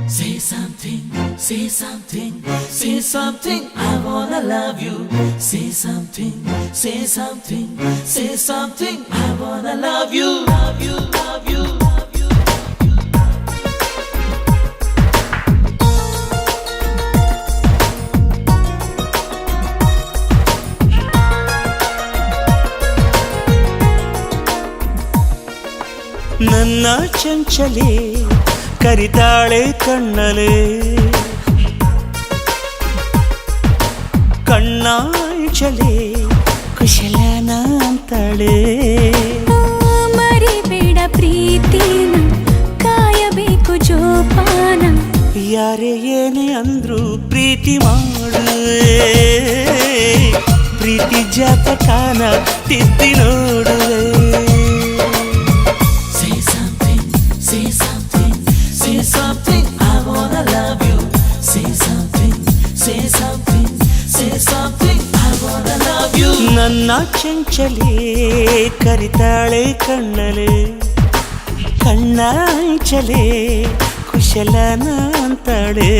Say something, say something, say something, I wanna love you. Say something, say something, say something, I wanna love you. Love you, love you, love you. ನನ್ನ ಚಂಚಲೆ ಕರಿತಾಳೆ ಕಣ್ಣಲೆ ಕಣ್ಣಾಂಚಲೆ ಕುಶಲನ ಅಂತಾಳೆ ಮರಿಬೇಡ ಪ್ರೀತಿನ ಕಾಯಬೇಕು ಜೋಪಾನ ಯಾರೇ ಏನೇ ಅಂದ್ರು ಪ್ರೀತಿ ಮಾಡುವೆ ಪ್ರೀತಿ ಜಾತಕಾನ ತಿದ್ದಿ ನೋಡುವೆ Say something, say something, I wanna love you. Say something, say something, say something, I wanna love you. ನನ್ನ ಚಂಚಲೆ ಕರಿತಾಳೆ ಕಣ್ಣಲೆ ಕಣ್ಣಾಂಚಲೆ ಕುಶಲನ ಅಂತಾಳೆ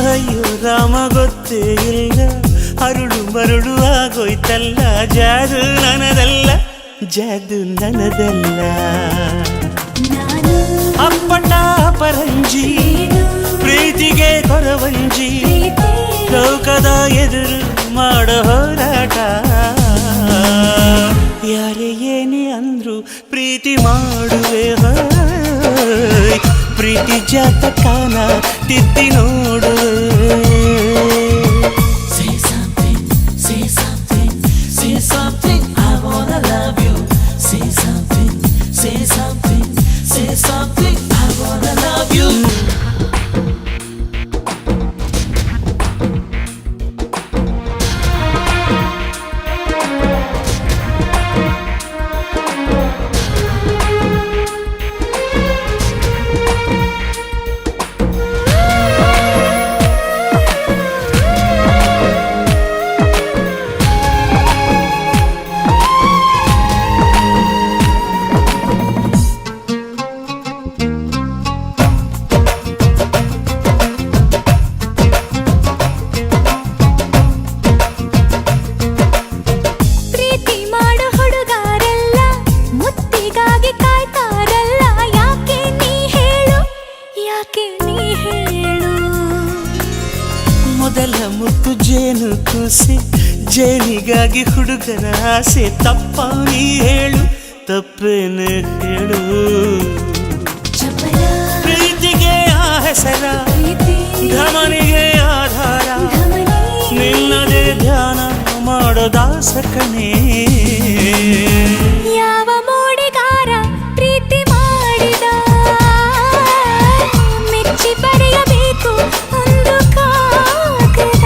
ಅಯ್ಯೋ ರಾಮ ಗೊತ್ತೇ ಇಲ್ಲ ಅರುಳು ಮರುಳು ಆಗೋಯ್ತಲ್ಲ ಜಾದು ನನದಲ್ಲ ಜಾದು ನನದಲ್ಲ ಅಪ್ಪಟ ಪರಂಜಿ ಪ್ರೀತಿಗೆ ಕೊರವಂಜಿ ಲೋಕದ ಎದುರು ಮಾಡೋ ಹೋರಾಟ ಯಾರೇ ಏನೇ ಅಂದ್ರು ಪ್ರೀತಿ ಮಾಡುವೆ ಪ್ರೀತಿ ಜಾತಕಾನ ತಿದ್ದಿ ನೋಡು Say something, say something, say something, I wanna love you. Say something, say something, say something, I wanna love you. ಮೊದಲ ಮುತ್ತು ಜೇನು ಕೂಸೆ ಜೇನಿಗಾಗಿ ಹುಡುಗನ ಆಸೆ ತಪ್ಪ ನೀ ಹೇಳು ತಪ್ಪೇನು ಹೇಳು ಪ್ರೀತಿಗೆ ಆ ಹೆಸರ ಧಮನಿಗೆ ಆಧಾರ ನಿನ್ನದೇ ಧ್ಯಾನ ಮಾಡೋ ದಾಸಕನೇ ಯಾವ ಮೋಡಿಗಾರ ಪ್ರೀತಿ ಮಾಡಿದ ಮೆಚ್ಚಿ ಬರೆಯಬೇಕು ಒಂದು ಕಾಗದ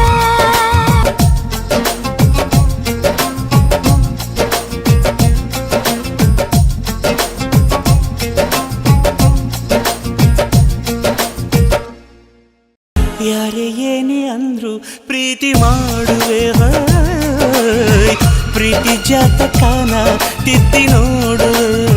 ಯಾರೇ ಏನೇ ಅಂದ್ರು ಪ್ರೀತಿ ಮಾಡುವೆ ಪ್ರೀತಿ ಜಾತಕಾನ ತಿದ್ದಿ ನೋಡುವೆ